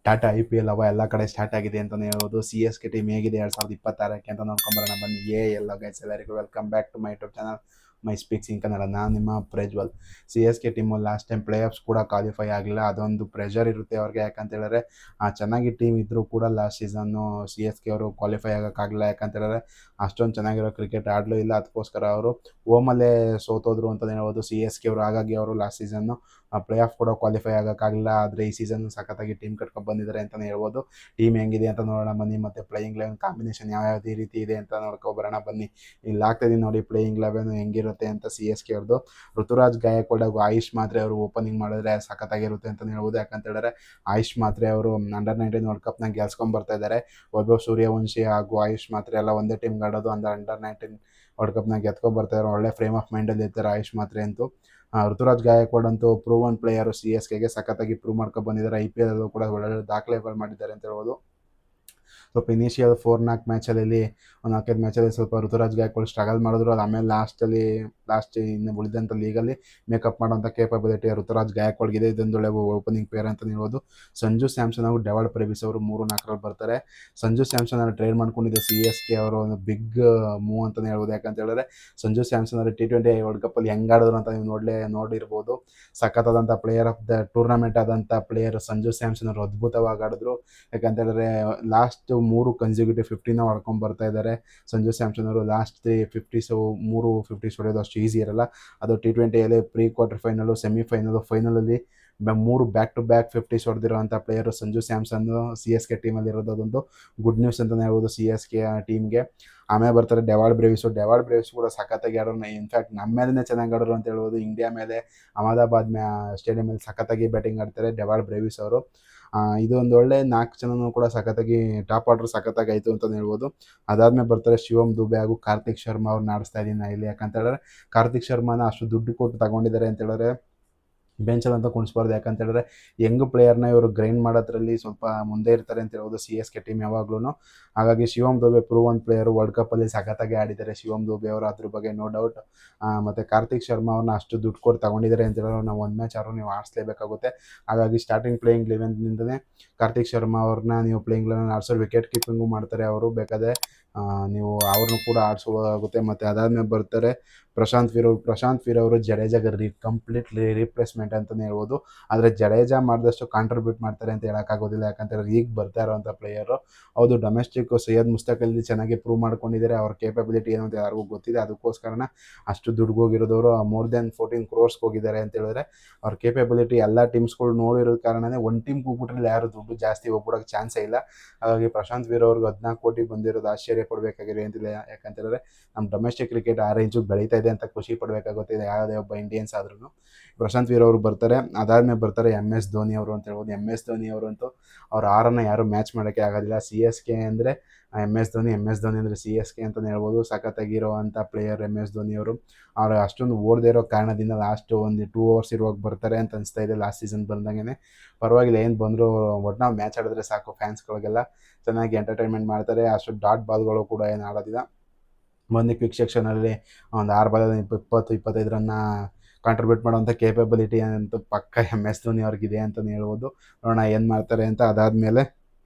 Tata IPL ಎಲ್ಲ ಕಡೆ start ಆಗಿದೆ ಅಂತಲೇ ಹೇಳ್ಬೋದು. CSK ಟೀಮ್ ಹೇಗಿದೆ 2026ಕ್ಕೆ ಅಂತ ನೋಡ್ಕೊಂಬರೋಣ ಬನ್ನಿ. ಎಲ್ಲ ಗೈಸ್, ಎಲ್ಲರಿಗೂ welcome back to my YouTube channel my speaks in Kannada. ನಾನು ನಿಮ್ಮ Prajwal. CSK team last time playoffs ಕೂಡ ಕ್ವಾಲಿಫೈ ಆಗಲಿಲ್ಲ. ಅದೊಂದು ಪ್ರೆಷರ್ ಇರುತ್ತೆ ಅವ್ರಿಗೆ, ಯಾಕಂತ ಹೇಳಿದ್ರೆ ಚೆನ್ನಾಗಿ ಟೀಮ್ ಇದ್ದರೂ ಕೂಡ ಲಾಸ್ಟ್ ಸೀಸನ್ನು CSK ಅವರು ಕ್ವಾಲಿಫೈ ಆಗೋಕ್ಕಾಗಲಿಲ್ಲ. ಯಾಕಂತ ಹೇಳಿದ್ರೆ ಅಷ್ಟೊಂದು ಚೆನ್ನಾಗಿರೋ ಕ್ರಿಕೆಟ್ ಆಡಲೂ ಇಲ್ಲ. ಅದಕ್ಕೋಸ್ಕರ ಅವರು ಓಮಲ್ಲೇ ಸೋತೋದ್ರು ಅಂತಲೇ ಹೇಳ್ಬೋದು CSK ಅವರು. ಹಾಗಾಗಿ ಅವರು ಲಾಸ್ಟ್ ಸೀಸನ್ನು ಪ್ಲೇ ಆಫ್ ಕೂಡ ಕ್ವಾಲಿಫೈ ಆಗೋಕ್ಕಾಗಲಿಲ್ಲ. ಆದರೆ ಈ ಸೀಸನ್ ಸಖತ್ತಾಗಿ ಟೀಮ್ ಕಟ್ಕೊಂಡು ಬಂದಿದ್ದಾರೆ ಅಂತಲೇ ಹೇಳ್ಬೋದು. ಟೀಮ್ ಹೆಂಗಿದೆ ಅಂತ ನೋಡೋಣ ಬನ್ನಿ. ಮತ್ತು ಪ್ಲೇಯಿಂಗ್ ಲೆವೆನ್ ಕಾಂಬಿನೇಷನ್ ಯಾವ ರೀತಿ ಇದೆ ಅಂತ ನೋಡ್ಕೊಬರೋಣ ಬನ್ನಿ. ಇಲ್ಲಿ ಆಗ್ತಾಯಿದ್ದೀನಿ ನೋಡಿ ಪ್ಲೇಯಿಂಗ್ ಲೆವೆನ್ ಹೆಂಗಿರುತ್ತೆ ಅಂತ CSK ಅವ್ರದ್ದು. ಋತುರಾಜ್ ಗಾಯಕ್ವಾಡ್ ಹಾಗೂ ಆಯುಷ್ ಮಾತ್ರೆ ಅವರು ಓಪನಿಂಗ್ ಮಾಡಿದ್ರೆ ಸಖತ್ತಾಗಿರುತ್ತೆ ಅಂತಲೇ ಹೇಳ್ಬೋದು. ಯಾಕಂತ ಹೇಳಿದ್ರೆ ಆಯುಷ್ ಮಾತ್ರೆ ಅವರು ಅಂಡರ್-19 ವರ್ಲ್ಡ್ ಕಪ್ನ ಗೆಲ್ಸ್ಕೊಂಡು ಬರ್ತಾ ಇದ್ದಾರೆ. ವೈಭವ್ ಸೂರ್ಯವಂಶಿ ಹಾಗೂ ಆಯುಷ್ ಮಾತ್ರೆ ಎಲ್ಲ ಒಂದೇ ಟೀಮ್ಗೆ ಆಡೋದು. ಅಂಡರ್-19 ವರ್ಲ್ಡ್ ಕಪ್ನ ಗೆದ್ಕೊಂಡು ಬರ್ತಾ ಇದ್ದಾರೆ. ಒಳ್ಳೆ ಫ್ರೇಮ್ ಆಫ್ ಮೈಂಡಲ್ಲಿ ಇರ್ತಾರೆ ಆಯುಷ್ ಮಾತ್ರೆ ಅಂತೂ. ಋತುರಾಜ್ ಗಾಯಕ್ವಾಡ್ ಅಂತೂ ಪ್ರೂವನ್ ಪ್ಲೇಯರು, CSKಗೆ ಸಖತ್ತಾಗಿ ಪ್ರೂವ್ ಮಾಡ್ಕೊಂಡು ಬಂದಿದ್ದಾರೆ. IPL ಅಲ್ಲೂ ಕೂಡ ಒಳ್ಳೆ ದಾಖಲೆಗಳು ಮಾಡಿದ್ದಾರೆ ಅಂತ ಹೇಳ್ಬೋದು. ಸ್ವಲ್ಪ ಇನಿಷಿಯಲ್ 4-4 ಮ್ಯಾಚಲ್ಲಿ ಒಂದು 4-5 ಮ್ಯಾಚಲ್ಲಿ ಸ್ವಲ್ಪ ಋತುರಾಜ್ ಗಾಯಕ್ವಾಡ್ ಸ್ಟ್ರಗಲ್ ಮಾಡಿದ್ರು. ಅದು ಆಮೇಲೆ ಲಾಸ್ಟ್ ಇನ್ನು ಉಳಿದಂಥ ಲೀಗಲ್ಲಿ ಮೇಕಪ್ ಮಾಡೋಂಥ ಕೇಪಬಿಲಿಟಿ ಋತುರಾಜ್ ಗಾಯಕ್ವಾಡ್ಗಿದೆ. ಇದೊಂದು ಒಳ್ಳೆ ಓಪನಿಂಗ್ ಪ್ಲೇಯರ್ ಅಂತ ಹೇಳ್ಬೋದು. ಸಂಜು ಸ್ಯಾಮ್ಸನ್ ಹಾಗೂ ಡೆವಾಲ್ಡ್ ಪ್ರೇವಿಸ್ ಅವರು 3-4ರಲ್ಲಿ ಬರ್ತಾರೆ. ಸಂಜು ಸ್ಯಾಮ್ಸನ್ ಅವರು ಟ್ರೇಡ್ ಮಾಡ್ಕೊಂಡಿದ್ದೆ CSK ಅವರು ಒಂದು ಬಿಗ್ ಮೂವ್ ಅಂತಲೇ ಹೇಳ್ಬೋದು. ಯಾಕಂತ ಹೇಳಿದ್ರೆ ಸಂಜು ಸ್ಯಾಮ್ಸನ್ ಅವರು T20 ವರ್ಲ್ಡ್ ಕಪ್ಪಲ್ಲಿ ಹೆಂಗೆ ಆಡಿದ್ರು ಅಂತ ನೀವು ನೋಡಿರ್ಬೋದು. ಸಖತ್ತಾದಂಥ ಪ್ಲೇಯರ್ ಆಫ್ ದ ಟೂರ್ನಮೆಂಟ್ ಆದಂಥ ಪ್ಲೇಯರ್ ಸಂಜು ಸ್ಯಾಮ್ಸನ್ ಅವರು ಅದ್ಭುತವಾಗಿ ಆಡಿದ್ರು. ಯಾಕಂತ ಹೇಳಿದ್ರೆ ಲಾಸ್ಟ್ 3 ಕನ್ಸಿಕ್ಯೂಟಿವ್ 50ನ ಹೊಡ್ಕೊಂಡು ಬರ್ತಾ ಇದ್ದಾರೆ ಸಂಜು ಸ್ಯಾಮ್ಸನ್ ಅವರು. ಲಾಸ್ಟ್ 3 50s ಹೊಡೆಯೋದು ಅಷ್ಟು ಈಸಿ ಇರಲ್ಲ. ಅದು T20ಯಲ್ಲಿ ಪ್ರೀ ಕ್ವಾರ್ಟರ್ ಫೈನಲು, ಸೆಮಿಫೈನಲು, ಫೈನಲಲ್ಲಿ 3 ಬ್ಯಾಕ್ ಟು ಬ್ಯಾಕ್ 50s ಹೊಡೆದಿರೋಂಥ ಪ್ಲೇಯರು ಸಂಜು ಸ್ಯಾಮ್ಸನ್ CSK ಟೀಮಲ್ಲಿ ಇರೋದು. ಅದೊಂದು ಗುಡ್ ನ್ಯೂಸ್ ಅಂತಲೇ ಹೇಳ್ಬೋದು CSK ಟೀಮ್ಗೆ. ಆಮೇಲೆ ಬರ್ತಾರೆ ಡೆವಾಲ್ಡ್ ಬ್ರೇವಿಸ್ ಕೂಡ ಸಖತ್ತಾಗಿ ಆಡೋರು. ಇನ್ಫ್ಯಾಕ್ಟ್ ನಮ್ಮ ಮೇಲೇ ಚೆನ್ನಾಗಿ ಆಡೋರು ಅಂತ ಹೇಳ್ಬೋದು. ಇಂಡಿಯಾ ಮೇಲೆ ಅಹಮದಾಬಾದ್ ಸ್ಟೇಡಿಯಮಲ್ಲಿ ಸಖತ್ತಾಗಿ ಬ್ಯಾಟಿಂಗ್ ಆಡ್ತಾರೆ ಡೆವಾಲ್ಡ್ ಬ್ರೇವಿಸ್ ಅವರು. ಇದು ಒಂದು ಒಳ್ಳೆ 4 ಜನನೂ ಕೂಡ ಸಖತ್ತಾಗಿ ಟಾಪ್ ಆರ್ಡರ್ ಸಖತ್ತಾಗಿ ಆಯಿತು ಅಂತಲೇ ಹೇಳ್ಬೋದು. ಅದಾದಮೇಲೆ ಬರ್ತಾರೆ ಶಿವಮ್ ದುಬೆ ಹಾಗೂ ಕಾರ್ತಿಕ್ ಶರ್ಮಾ ಅವ್ರನ್ನ ಆಡಿಸ್ತಾ ಇದ್ದೀನಿ ನಾನು ಇಲ್ಲಿ. ಯಾಕಂತ ಹೇಳಿದ್ರೆ ಕಾರ್ತಿಕ್ ಶರ್ಮಾನ ಅಷ್ಟು ದುಡ್ಡು ಕೊಟ್ಟು ತಗೊಂಡಿದ್ದಾರೆ ಅಂತ ಹೇಳಿದ್ರೆ ಬೆಂಚಲ್ಲಂತ ಕುಣಿಸ್ಬಾರ್ದು. ಯಾಕಂತ ಹೇಳಿದ್ರೆ ಯಂಗ್ ಪ್ಲೇಯರ್ನ ಇವರು ಗ್ರೈಂಡ್ ಮಾಡೋದ್ರಲ್ಲಿ ಸ್ವಲ್ಪ ಮುಂದೆ ಇರ್ತಾರೆ ಅಂತ ಹೇಳ್ಬೋದು CSK ಟೀಮ್ ಯಾವಾಗ್ಲೂ. ಹಾಗಾಗಿ Shivam Dube proven player, world ಕಪ್ಪಲ್ಲಿ ಸಖತ್ತಾಗಿ ಆಡಿದ್ದಾರೆ ಶಿವಮ್ ದುಬೆ ಅವರು, ಅದ್ರ ಬಗ್ಗೆ ನೋ ಡೌಟ್. ಮತ್ತು ಕಾರ್ತಿಕ್ ಶರ್ಮಾ ಅವ್ರನ್ನ ಅಷ್ಟು ದುಡ್ಡು ಕೊಟ್ಟು ತಗೊಂಡಿದ್ದಾರೆ ಅಂತ ಹೇಳಿದ್ರೆ ನಾವು ಒಂದು ಮ್ಯಾಚ್ ಆದ್ರೂ ನೀವು ಆಡಿಸ್ಲೇಬೇಕಾಗುತ್ತೆ. ಹಾಗಾಗಿ ಸ್ಟಾರ್ಟಿಂಗ್ ಪ್ಲೇಯಿಂಗ್ ಲೆವೆನ್ನಿಂದಲೇ ಕಾರ್ತಿಕ್ ಶರ್ಮಾ ಅವ್ರನ್ನ ನೀವು ಪ್ಲೇಯಿಂಗ್ ಲೆವೆನ್ ಆಡಿಸೋ, ವಿಕೆಟ್ ಕೀಪಿಂಗು ಮಾಡ್ತಾರೆ ಅವರು. ಬೇಕಾದರೆ ನೀವು ಅವ್ರನ್ನೂ ಕೂಡ ಆಡಿಸೋಗುತ್ತೆ. ಮತ್ತು ಅದಾದಮೇಲೆ ಬರ್ತಾರೆ ಪ್ರಶಾಂತ್ ವೀರ್ ಅವರು ಜಡೇಜಾಗೆ ಕಂಪ್ಲೀಟ್ಲಿ ರೀಪ್ಲೇಸ್ಮೆಂಟ್ ಅಂತಲೇ ಹೇಳ್ಬೋದು. ಆದರೆ ಜಡೇಜಾ ಮಾಡಿದಷ್ಟು ಕಾಂಟ್ರಿಬ್ಯೂಟ್ ಮಾಡ್ತಾರೆ ಅಂತ ಹೇಳೋಕ್ಕಾಗೋದಿಲ್ಲ. ಯಾಕಂತೇಳಿದ್ರೆ ಈಗ ಬರ್ತಾ ಇರೋವಂಥ ಪ್ಲೇಯರು. ಹೌದು, ಡೊಮೆಸ್ಟಿಕ್ ಸೈಯದ್ ಮುಸ್ತಕ್ ಅಲಿ ಚೆನ್ನಾಗಿ ಪ್ರೂವ್ ಮಾಡ್ಕೊಂಡಿದ್ದಾರೆ. ಅವ್ರ ಕೇಪಬಿಲಿಟಿ ಏನು ಅಂತ ಯಾರಿಗೂ ಗೊತ್ತಿದೆ. ಅದಕ್ಕೋಸ್ಕರನ ಅಷ್ಟು ದುಡ್ಡು ಹೋಗಿರೋದವರು ಮೋರ್ ದೆನ್ 14 crores ಹೋಗಿದ್ದಾರೆ ಅಂತ ಹೇಳಿದ್ರೆ ಅವ್ರ ಕೇಪಬಿಲಿಟಿ ಎಲ್ಲ ಟೀಮ್ಸ್ಗಳು ನೋಡಿರೋ ಕಾರಣನೇ ಒಂದು ಟೀಮ್ಗೆ ಹೋಗ್ಬಿಟ್ರೆ ಯಾರು ದುಡ್ಡು ಜಾಸ್ತಿ ಹೋಗ್ಬಿಡೋಕ್ಕೆ ಚಾನ್ಸೇ ಇಲ್ಲ. ಹಾಗಾಗಿ ಪ್ರಶಾಂತ್ ವೀರ್ ಅವ್ರಿಗೆ 14 ಕೋಟಿ ಬಂದಿರೋದು ಆಶ್ಚರ್ಯ ಪಡಬೇಕಾಗಿದೆ ಅಂತಿಲ್ಲ. ಯಾಕಂತೇಳಿದ್ರೆ ನಮ್ಮ ಡೊಮೆಸ್ಟಿಕ್ ಕ್ರಿಕೆಟ್ ಆ ರೇಂಜಿಗೆ ಬೆಳೀತಾ ಇದೆ ಅಂತ ಖುಷಿ ಪಡಬೇಕಾಗುತ್ತೆ ಯಾವುದೇ ಒಬ್ಬ ಇಂಡಿಯನ್ಸ್ ಆದ್ರೂ. ಪ್ರಶಾಂತ್ ವೀರ್ ಅವರು ಬರ್ತಾರೆ. ಅದಾದಮೇಲೆ ಬರ್ತಾರೆ MS ಧೋನಿ ಅವರು ಅಂತ ಹೇಳ್ಬೋದು. MS ಧೋನಿ ಅವರಂತೂ ಅವ್ರ ಆರನ್ನು ಯಾರೂ ಮ್ಯಾಚ್ ಮಾಡೋಕ್ಕೆ ಆಗೋದಿಲ್ಲ. CSK ಅಂದರೆ MS ಧೋನಿ ಅಂದರೆ CSK ಅಂತಲೇ ಹೇಳ್ಬೋದು. ಸಖತ್ತಾಗಿರೋವಂಥ ಪ್ಲೇಯರ್ MS ಧೋನಿ ಅವರು. ಅವ್ರು ಅಷ್ಟೊಂದು ಓಡದೇ ಇರೋ ಕಾರಣದಿಂದ ಲಾಸ್ಟ್ ಒಂದು 2 overs ಇರುವಾಗ ಬರ್ತಾರೆ ಅಂತ ಅನಿಸ್ತಾ ಇದೆ. ಲಾಸ್ಟ್ ಸೀಸನ್ ಬಂದಂಗೆ ಪರವಾಗಿಲ್ಲ, ಏನು ಬಂದರೂ ಒಟ್ಟು ನಾವು ಮ್ಯಾಚ್ ಆಡಿದ್ರೆ ಸಾಕು. ಫ್ಯಾನ್ಸ್ಗಳಿಗೆಲ್ಲ ಚೆನ್ನಾಗಿ ಎಂಟರ್ಟೈನ್ಮೆಂಟ್ ಮಾಡ್ತಾರೆ. ಅಷ್ಟು ಡಾಟ್ ಬಾಲ್ಗಳು ಕೂಡ ಏನು ಆಡೋದಿಲ್ಲ. ಬಂದು ಕ್ವಿಕ್ ಸೆಕ್ಷನಲ್ಲಿ ಒಂದು 6 ಬಾಲಲ್ಲಿ 20-25 ರನ್ನ ಕಾಂಟ್ರಿಬ್ಯೂಟ್ ಮಾಡೋವಂಥ ಕೇಪಬಿಲಿಟಿ ಅಂತೂ ಪಕ್ಕ MS ಧೋನಿ ಅವ್ರಿಗಿದೆ ಅಂತಲೇ ಹೇಳ್ಬೋದು. ನೋಡೋಣ ಏನು ಮಾಡ್ತಾರೆ ಅಂತ. ಅದಾದಮೇಲೆ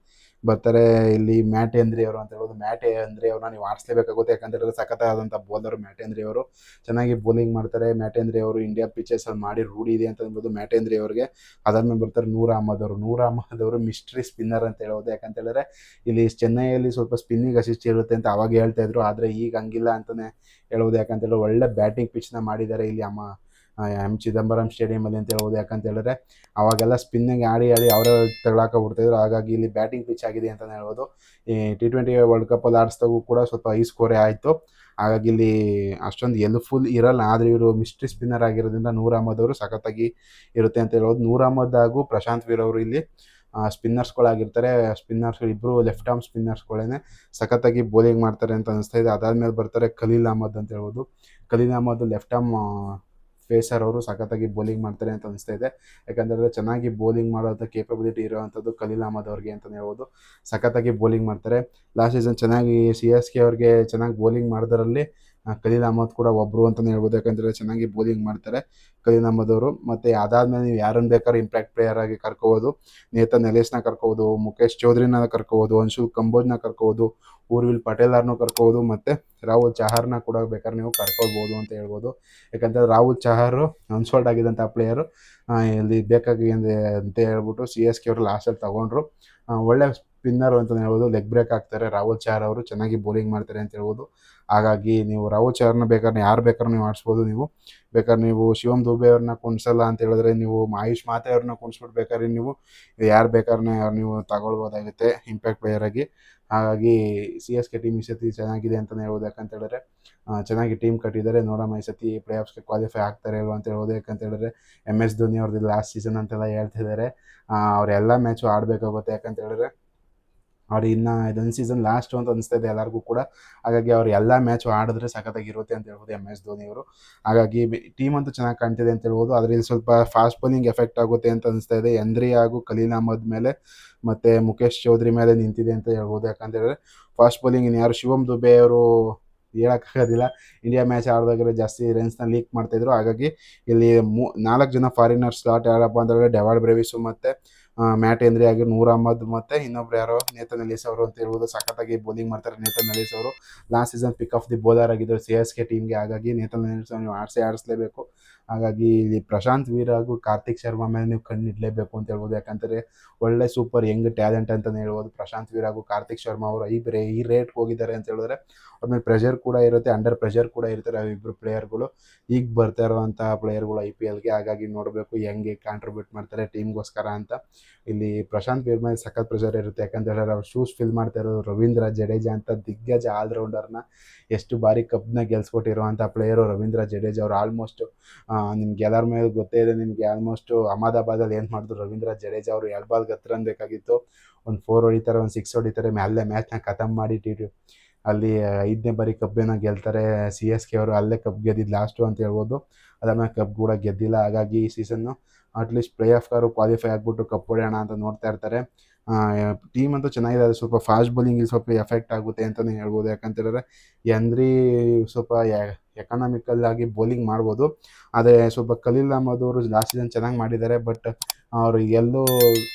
ಬರ್ತಾರೆ ಇಲ್ಲಿ ಮ್ಯಾಟೇಂದ್ರಿ ಅವರು ಅಂತ ಹೇಳ್ಬೋದು. ಮ್ಯಾಟೇಂದ್ರಿ ಅವ್ರನ್ನ ನೀವು ಆಡಿಸ್ಲೇಬೇಕಾಗುತ್ತೆ. ಯಾಕಂತೇಳಿದ್ರೆ ಸಖತ್ತಾದಂಥ ಬೌಲರು ಮ್ಯಾಟೇಂದ್ರಿ ಅವರು. ಚೆನ್ನಾಗಿ ಬೌಲಿಂಗ್ ಮಾಡ್ತಾರೆ ಮ್ಯಾಟೇಂದ್ರಿ ಅವರು. ಇಂಡಿಯಾ ಪಿಚಸಲ್ಲಿ ಮಾಡಿ ರೂಢಿ ಇದೆ ಅಂತ ಹೇಳ್ಬೋದು ಮ್ಯಾಟೇಂದ್ರಿ ಅವ್ರಿಗೆ. ಅದಾದಮೇಲೆ ಬರ್ತಾರೆ ನೂರ್ ಅಹಮದ್ ಅವರು ಮಿಸ್ಟ್ರಿ ಸ್ಪಿನ್ನರ್ ಅಂತ ಹೇಳ್ಬೋದು. ಯಾಕಂತೇಳಿದ್ರೆ ಇಲ್ಲಿ ಚೆನ್ನೈಯಲ್ಲಿ ಸ್ವಲ್ಪ ಸ್ಪಿನ್ನಿಂಗ್ ಅಸಿಸ್ಟ್ ಇರುತ್ತೆ ಅಂತ ಅವಾಗ ಹೇಳ್ತಾಯಿದ್ರು. ಆದರೆ ಈಗ ಹಂಗಿಲ್ಲ ಅಂತಲೇ ಹೇಳ್ಬೋದು. ಯಾಕಂತೇಳಿದ್ರೆ ಒಳ್ಳೆ ಬ್ಯಾಟಿಂಗ್ ಪಿಚ್ನ ಮಾಡಿದ್ದಾರೆ ಇಲ್ಲಿ M ಚಿದಂಬರಂ ಸ್ಟೇಡಿಯಮಲ್ಲಿ ಅಂತ ಹೇಳ್ಬೋದು. ಯಾಕಂತೇಳಿದ್ರೆ ಅವಾಗೆಲ್ಲ ಸ್ಪಿನ್ನಿಂಗ್ ಆಡಿ ಅವರೇ ತಗೊಳಾಕೊಂಡ್ಬಿಡ್ತಾಯಿದ್ರು. ಹಾಗಾಗಿ ಇಲ್ಲಿ ಬ್ಯಾಟಿಂಗ್ ಪಿಚ್ ಆಗಿದೆ ಅಂತಲೇ ಹೇಳ್ಬೋದು. ಈ T20 ವರ್ಲ್ಡ್ ಕಪ್ಪಲ್ಲಿ ಆಡಿಸ್ದಾಗೂ ಕೂಡ ಸ್ವಲ್ಪ ಹೈ ಸ್ಕೋರೇ ಆಯಿತು. ಹಾಗಾಗಿ ಇಲ್ಲಿ ಅಷ್ಟೊಂದು ಎಲ್ಪ್ಫುಲ್ ಇರಲ್ಲ. ಆದರೆ ಇವರು ಮಿಸ್ಟ್ರಿ ಸ್ಪಿನ್ನರ್ ಆಗಿರೋದ್ರಿಂದ ನೂರ್ ಅಹಮದ್ ಅವರು ಸಖತ್ತಾಗಿ ಇರುತ್ತೆ ಅಂತ ಹೇಳ್ಬೋದು. ನೂರ್ ಅಹಮದ್ ಹಾಗೂ ಪ್ರಶಾಂತ್ ವೀರ್ ಅವರು ಇಲ್ಲಿ ಸ್ಪಿನ್ನರ್ಸ್ಗಳಾಗಿರ್ತಾರೆ. ಸ್ಪಿನ್ನರ್ಸ್ಗಳು ಇಬ್ಬರು ಲೆಫ್ಟ್ ಆರ್ಮ್ ಸ್ಪಿನ್ನರ್ಸ್ಗಳೇ ಸಖತ್ತಾಗಿ ಬೌಲಿಂಗ್ ಮಾಡ್ತಾರೆ ಅಂತ ಅನಿಸ್ತಾ ಇದೆ. ಅದಾದಮೇಲೆ ಬರ್ತಾರೆ ಖಲೀಲ್ ಅಹಮದ್ ಅಂತ ಹೇಳ್ಬೋದು. Khaleel Ahmed left arm pacer ಅವರು ಸಖತ್ತಾಗಿ ಬೌಲಿಂಗ್ ಮಾಡ್ತಾರೆ ಅಂತ ಅನಿಸ್ತಾ ಇದೆ. ಯಾಕಂತೇಳಿದ್ರೆ ಚೆನ್ನಾಗಿ ಬೌಲಿಂಗ್ ಮಾಡೋಂಥ ಕೇಪಬಿಲಿಟಿ ಇರೋವಂಥದ್ದು ಖಲೀಲ್ ಅಹಮದ್ ಅವ್ರಿಗೆ ಅಂತಲೇ ಹೇಳ್ಬೋದು. ಸಖತ್ತಾಗಿ ಬೌಲಿಂಗ್ ಮಾಡ್ತಾರೆ. ಲಾಸ್ಟ್ ಸೀಸನ್ ಚೆನ್ನಾಗಿ CSK ಅವ್ರಿಗೆ ಚೆನ್ನಾಗಿ ಬೌಲಿಂಗ್ ಮಾಡೋದ್ರಲ್ಲಿ ಖಲೀಲ್ ಅಹ್ಮದ್ ಕೂಡ ಒಬ್ಬರು ಅಂತಲೇ ಹೇಳ್ಬೋದು. ಯಾಕಂದರೆ ಚೆನ್ನಾಗಿ ಬೌಲಿಂಗ್ ಮಾಡ್ತಾರೆ ಖಲೀಲ್ ಅಹ್ಮದ್ ಅವರು. ಮತ್ತು ಅದಾದಮೇಲೆ ನೀವು ಯಾರನ್ನು ಬೇಕಾದ್ರೂ ಇಂಪ್ಯಾಕ್ಟ್ ಪ್ಲೇಯರ್ ಆಗಿ ಕರ್ಕೋಬೋದು. ನೇತನ್ ಎಲಿಸ್ನ ಕರ್ಕೋಬೋದು, ಮುಖೇಶ್ ಚೌಧರಿನ ಕರ್ಕೋಬೋದು, ಅನ್ಶುಲ್ ಕಂಬೋಜ್ನ ಕರ್ಕೋಬೋದು, ಊರ್ವಿಲ್ ಪಟೇಲರ್ನೂ ಕರ್ಕೋಬೋದು, ಮತ್ತು ರಾಹುಲ್ ಚಹಾರ್ನ ಕೂಡ ಬೇಕಾದ್ರೆ ನೀವು ಕರ್ಕೋಬೋದು ಅಂತ ಹೇಳ್ಬೋದು. ಯಾಕಂದರೆ ರಾಹುಲ್ ಚಹಾರು ಅನ್ಸೋಲ್ಡ್ ಆಗಿದ್ದಂಥ ಪ್ಲೇಯರು ಇಲ್ಲಿ ಬೇಕಾಗಿ ಅಂತ ಹೇಳ್ಬಿಟ್ಟು CSK ಅವರು ಲಾಸ್ಟಲ್ಲಿ ತೊಗೊಂಡ್ರು. ಒಳ್ಳೆ ಸ್ಪಿನ್ನರು ಅಂತಲೇ ಹೇಳ್ಬೋದು. ಲೆಗ್ ಬ್ರೇಕ್ ಆಗ್ತಾರೆ ರಾಹುಲ್ ಚಹಾರ್ ಅವರು, ಚೆನ್ನಾಗಿ ಬೌಲಿಂಗ್ ಮಾಡ್ತಾರೆ ಅಂತ ಹೇಳ್ಬೋದು. ಹಾಗಾಗಿ ನೀವು ರಾಹುಲ್ ಚಹಾರ್ನ ಬೇಕಾದ್ರೆ ಯಾರು ಬೇಕಾದ್ರೂ ನೀವು ಆಡಿಸ್ಬೋದು. ಬೇಕಾದ್ರೆ ನೀವು ಶಿವಮ್ ದುಬೆ ಅವ್ರನ್ನ ಕುಣಿಸಲ್ಲ ಅಂತ ಹೇಳಿದ್ರೆ ನೀವು ಆಯುಷ್ ಮಾತೆ ಅವ್ರನ್ನ ಕುಣಿಸ್ಬಿಟ್ಟು ಬೇಕಾದ್ರೆ ನೀವು ಯಾರು ಬೇಕಾದ್ರೆ ನೀವು ತಗೊಳ್ಬೋದಾಗುತ್ತೆ ಇಂಪ್ಯಾಕ್ಟ್ ಪ್ಲೇಯರ್ ಆಗಿ. ಹಾಗಾಗಿ CSK ಟೀಮ್ ಈ ಸತಿ ಚೆನ್ನಾಗಿದೆ ಅಂತಲೇ ಹೇಳ್ಬೋದು. ಯಾಕಂತ ಹೇಳಿದ್ರೆ ಚೆನ್ನಾಗಿ ಟೀಮ್ ಕಟ್ಟಿದ್ದಾರೆ. ನೋಡೋಣ ಈ ಸತಿ ಪ್ಲೇ ಆಫ್ಸ್ಗೆ ಕ್ವಾಲಿಫೈ ಆಗ್ತಾರೆ ಇಲ್ವ ಅಂತ ಹೇಳ್ಬೋದು. ಯಾಕಂತ ಹೇಳಿದ್ರೆ MS ಧೋನಿ ಅವ್ರದ್ದು ಲಾಸ್ಟ್ ಸೀಸನ್ ಅಂತೆಲ್ಲ ಹೇಳ್ತಿದ್ದಾರೆ. ಅವರೆಲ್ಲ ಮ್ಯಾಚು ಆಡಬೇಕಾಗುತ್ತೆ. ಯಾಕಂತ ಹೇಳಿದ್ರೆ ಅವ್ರು ಇನ್ನು ಇದೊಂದು ಸೀಸನ್ ಲಾಸ್ಟು ಅಂತ ಅನಿಸ್ತಾ ಇದೆ ಎಲ್ಲರಿಗೂ ಕೂಡ. ಹಾಗಾಗಿ ಅವ್ರು ಎಲ್ಲ ಮ್ಯಾಚು ಆಡಿದ್ರೆ ಸಖತ್ತಾಗಿರುತ್ತೆ ಅಂತ ಹೇಳ್ಬೋದು MS ಧೋನಿ ಅವರು. ಹಾಗಾಗಿ ಟೀಮ್ ಅಂತೂ ಚೆನ್ನಾಗಿ ಕಾಣ್ತಿದೆ ಅಂತ ಹೇಳ್ಬೋದು. ಆದರೆ ಇಲ್ಲಿ ಸ್ವಲ್ಪ ಫಾಸ್ಟ್ ಬೌಲಿಂಗ್ ಎಫೆಕ್ಟ್ ಆಗುತ್ತೆ ಅಂತ ಅನಿಸ್ತಾ ಇದೆ. ಹೆನ್ರಿ ಹಾಗೂ ಖಲೀಲ್ ಅಹ್ಮದ್ ಮೇಲೆ ಮತ್ತು ಮುಖೇಶ್ ಚೌಧರಿ ಮೇಲೆ ನಿಂತಿದೆ ಅಂತ ಹೇಳ್ಬೋದು. ಯಾಕಂತ ಹೇಳಿದ್ರೆ ಫಾಸ್ಟ್ ಬೌಲಿಂಗ್ ಇನ್ಯಾರು ಶಿವಮ್ ದುಬೆ ಅವರು ಹೇಳೋಕ್ಕಾಗೋದಿಲ್ಲ. ಇಂಡಿಯಾ ಮ್ಯಾಚ್ ಆಡಿದಾಗಲೇ ಜಾಸ್ತಿ ರನ್ಸ್ನ ಲೀಕ್ ಮಾಡ್ತಾಯಿದ್ರು. ಹಾಗಾಗಿ ಇಲ್ಲಿ 4 ಜನ ಫಾರಿನರ್ ಸ್ಲಾಟ್ ಯಾರಪ್ಪ ಅಂತ ಹೇಳಿದ್ರೆ ಡೆವಾರ್ಡ್ ಬ್ರೇವಿಸು ಮತ್ತು ಮ್ಯಾಟ್ ಹೆನ್ರಿ ಆಗಿ ನೂರ್ ಅಹ್ಮದ್ ಮತ್ತು ಇನ್ನೊಬ್ರು ಯಾರೋ ನೇತನ್ ಎಲಿಸ್ ಅವರು ಅಂತ ಹೇಳ್ಬೋದು. ಸಖತ್ತಾಗಿ ಬೌಲಿಂಗ್ ಮಾಡ್ತಾರೆ ನೇತನ್ ಎಲಿಸ್ ಅವರು. Last season pick of the bowler ಆಗಿದ್ದರು CSK ಟೀಮ್ಗೆ. ಹಾಗಾಗಿ ನೇತನ್ ಎಲಿಸ್ ನೀವು ಆಡಿಸ್ಲೇಬೇಕು. ಹಾಗಾಗಿ ಇಲ್ಲಿ ಪ್ರಶಾಂತ್ ವೀರ್ ಹಾಗೂ ಕಾರ್ತಿಕ್ ಶರ್ಮಾ ಮೇಲೆ ನೀವು ಕಣ್ಣಿಡಲೇಬೇಕು ಅಂತ ಹೇಳ್ಬೋದು. ಯಾಕಂದರೆ ಒಳ್ಳೆ ಸೂಪರ್ ಯಂಗ್ ಟ್ಯಾಲೆಂಟ್ ಅಂತಲೇ ಹೇಳ್ಬೋದು ಪ್ರಶಾಂತ್ ವೀರ್ ಹಾಗೂ ಕಾರ್ತಿಕ್ ಶರ್ಮಾ ಅವರು. ಈ ರೇಟ್ಗೆ ಹೋಗಿದ್ದಾರೆ ಅಂತ ಹೇಳಿದ್ರೆ ಅವ್ರ ಮೇಲೆ ಪ್ರೆಷರ್ ಕೂಡ ಇರುತ್ತೆ, ಅಂಡರ್ ಪ್ರೆಷರ್ ಕೂಡ ಇರ್ತಾರೆ ಇಬ್ಬರು ಪ್ಲೇಯರ್ಗಳು. ಈಗ ಬರ್ತಾ ಇರುವಂಥ ಪ್ಲೇಯರ್ಗಳು IPLಗೆ. ಹಾಗಾಗಿ ನೋಡಬೇಕು ಹೆಂಗೆ ಕಾಂಟ್ರಿಬ್ಯೂಟ್ ಮಾಡ್ತಾರೆ ಟೀಮ್ಗೋಸ್ಕರ ಅಂತ. ಇಲ್ಲಿ ಪ್ರಶಾಂತ್ ವೀರ್ ಮೇಲೆ ಸಖತ್ ಪ್ರೆಷರ್ ಇರುತ್ತೆ. ಯಾಕಂತ ಹೇಳಿದ್ರೆ ಅವ್ರು ಶೂಸ್ ಫಿಲ್ ಮಾಡ್ತಾ ಇರೋದು ರವೀಂದ್ರ ಜಡೇಜಾ ಅಂತ ದಿಗ್ಗಜ ಆಲ್ರೌಂಡರ್ನ. ಎಷ್ಟು ಬಾರಿ ಕಪ್ನ ಗೆಲ್ಸ್ಕೊಟ್ಟಿರುವಂಥ ಪ್ಲೇಯರು ರವೀಂದ್ರ ಜಡೇಜಾ ಅವರು. ಆಲ್ಮೋಸ್ಟು ನಿಮ್ಗೆ ಎಲ್ಲರ ಮೇಲೆ ಗೊತ್ತೇ ಇದೆ. ನಿಮಗೆ ಆಲ್ಮೋಸ್ಟು ಅಹಮದಾಬಾದಲ್ಲಿ ಏನು ಮಾಡಿದ್ರು ರವೀಂದ್ರ ಜಡೇಜಾ ಅವರು 2 ಬಾಲ್ಗೆ 10 ರನ್ ಬೇಕಾಗಿತ್ತು. ಒಂದು 4 ಹೊಡಿತಾರೆ, ಒಂದು 6 ಹೊಡಿತಾರೆ, ಅಲ್ಲೇ ಮ್ಯಾಚ್ನ ಖತಮ್ ಮಾಡಿ ಅಲ್ಲಿ 5ನೇ ಬಾರಿ ಕಪ್ಪೇನೋ ಗೆಲ್ತಾರೆ CSK ಅವರು. ಅಲ್ಲೇ ಕಪ್ ಗೆದ್ದಿದ್ದು ಲಾಸ್ಟು ಅಂತ ಹೇಳ್ಬೋದು. ಅದಾದ್ಮೇಲೆ ಕಪ್ ಕೂಡ ಗೆದ್ದಿಲ್ಲ. ಹಾಗಾಗಿ ಈ ಸೀಸನ್ನು ಅಟ್ಲೀಸ್ಟ್ ಪ್ಲೇ ಆಫ್ಗಾರು ಕ್ವಾಲಿಫೈ ಆಗಿಬಿಟ್ಟು ಕಪ್ ಹೊಡೆಯೋಣ ಅಂತ ನೋಡ್ತಾ ಇರ್ತಾರೆ. ಟೀಮ್ ಅಂತೂ ಚೆನ್ನಾಗಿದೆ. ಅದು ಸ್ವಲ್ಪ ಫಾಸ್ಟ್ ಬೌಲಿಂಗ್ ಸ್ವಲ್ಪ ಎಫೆಕ್ಟ್ ಆಗುತ್ತೆ ಅಂತಲೇ ಹೇಳ್ಬೋದು. ಯಾಕಂತ ಹೇಳಿದ್ರೆ ಹೆನ್ರಿ ಸ್ವಲ್ಪ ಎಕನಾಮಿಕಲ್ ಆಗಿ ಬೌಲಿಂಗ್ ಮಾಡ್ಬೋದು. ಆದರೆ ಸ್ವಲ್ಪ ಖಲೀಲ್ ಅಹ್ಮದ್ ಅವರು ಲಾಸ್ಟ್ ಸೀಸನ್ ಚೆನ್ನಾಗಿ ಮಾಡಿದ್ದಾರೆ. ಬಟ್ ಅವರು ಎಲ್ಲೂ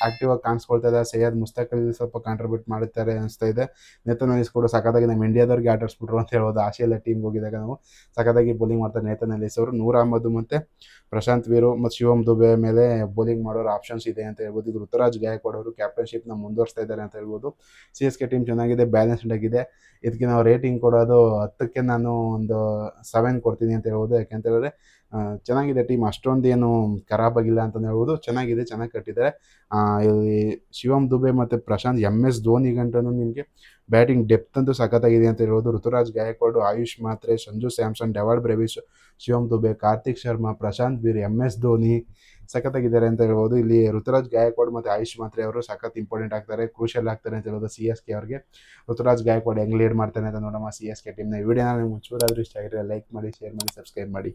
ಆ್ಯಕ್ಟಿವ್ ಆಗಿ ಕಾಣಿಸ್ಕೊಳ್ತಾ ಇಲ್ಲ. ಸೈಯದ್ ಮುಸ್ತಕ್ ಅಲಿ ಸ್ವಲ್ಪ ಕಾಂಟ್ರಿಬ್ಯೂಟ್ ಮಾಡುತ್ತಾರೆ ಅನಿಸ್ತಾ ಇದೆ. ನೇತನ್ ಎಲಿಸ್ ಕೂಡ ಸಖತ್ತಾಗಿ ನಮ್ಮ ಇಂಡಿಯಾದವ್ರಿಗೆ ಆಟಾಡಿಸ್ಬಿಟ್ರು ಅಂತ ಹೇಳ್ಬೋದು. ಆಸ್ಟ್ರೇಲಿಯಾ ಟೀಮ್ಗೆ ಹೋಗಿದ್ದಾಗ ನಾವು ಸಖತ್ತಾಗಿ ಬೌಲಿಂಗ್ ಮಾಡ್ತಾರೆ ನೇತನ್ ಎಲಿಸ್ ಅವರು. ನೂರ್ ಅಹ್ಮದ್ ಮತ್ತು ಪ್ರಶಾಂತ್ ವೀರು ಮತ್ತು ಶಿವಮ್ ದುಬೆ ಮೇಲೆ ಬೌಲಿಂಗ್ ಮಾಡೋರು ಆಪ್ಷನ್ಸ್ ಇದೆ ಅಂತ ಹೇಳ್ಬೋದು. ಇದು ಋತುರಾಜ್ ಗಾಯಕ್ವಾಡ್ ಅವರು ಕ್ಯಾಪ್ಟನ್ಶಿಪ್ನ ಮುಂದುವರಿಸ್ತಾ ಇದ್ದಾರೆ ಅಂತ ಹೇಳ್ಬೋದು. CSK ಟೀಮ್ ಚೆನ್ನಾಗಿದೆ, ಬ್ಯಾಲೆನ್ಸ್ಡ್ ಆಗಿದೆ. ಇದಕ್ಕೆ ನಾವು ರೇಟಿಂಗ್ ಕೊಡೋದು 10ಕ್ಕೆ ನಾನು ಒಂದು 7 ಕೊಡ್ತೀನಿ ಅಂತ ಹೇಳ್ಬೋದು. ಯಾಕೆಂತ ಹೇಳಿದ್ರೆ ಚೆನ್ನಾಗಿದೆ ಟೀಮ್, ಅಷ್ಟೊಂದು ಏನು ಖರಾಬ್ ಆಗಿಲ್ಲ ಅಂತಲೇ ಹೇಳ್ಬೋದು. ಚೆನ್ನಾಗಿದೆ, ಚೆನ್ನಾಗಿ ಕಟ್ಟಿದ್ದಾರೆ. ಇಲ್ಲಿ ಶಿವಮ್ ದುಬೆ ಮತ್ತು ಪ್ರಶಾಂತ್ MS ಧೋನಿ ಗಂಟನೂ ನಿಮಗೆ ಬ್ಯಾಟಿಂಗ್ ಡೆಪ್ತ್ ಅಂತೂ ಸಖತ್ತಾಗಿದೆ ಅಂತ ಹೇಳ್ಬೋದು. ಋತುರಾಜ್ ಗಾಯಕ್ವಾಡ್, ಆಯುಷ್ ಮಾತ್ರೆ, ಸಂಜು ಸ್ಯಾಮ್ಸನ್, ಡೆವಾರ್ಡ್ ಬ್ರೇವಿಸ್, ಶಿವಮ್ ದುಬೆ, ಕಾರ್ತಿಕ್ ಶರ್ಮಾ, ಪ್ರಶಾಂತ್ ವೀರ್, MS ಧೋನಿ ಸಖತ್ತಾಗಿದ್ದಾರೆ ಅಂತ ಹೇಳ್ಬೋದು. ಇಲ್ಲಿ ಋತುರಾಜ್ ಗಾಯಕ್ವಾಡ್ ಮತ್ತು ಆಯುಷ್ ಮಾತ್ರೆ ಅವರು ಸಖತ್ ಇಂಪಾರ್ಟೆಂಟ್ ಆಗ್ತಾರೆ, ಕ್ರೂಷಿಯಲ್ ಆಗ್ತಾರೆ ಅಂತ ಹೇಳ್ಬೋದು CSK ಅವ್ರಿಗೆ. ಋತುರಾಜ್ ಗಾಯಕ್ವಾಡ್ ಹೆಂಗೆ ಲೀಡ್ ಮಾಡ್ತಾನೆ ಅಂತ ನೋಡೋಣ CSK ಟೀಮ್ನ. ಈ ವಿಡಿಯೋನ ನಿಮ್ಗೆ ಒಂಚೂರಾದರೂ ಇಷ್ಟ ಆಗಿದ್ರೆ ಲೈಕ್ ಮಾಡಿ, ಶೇರ್ ಮಾಡಿ, ಸಬ್ಸ್ಕ್ರೈಬ್ ಮಾಡಿ.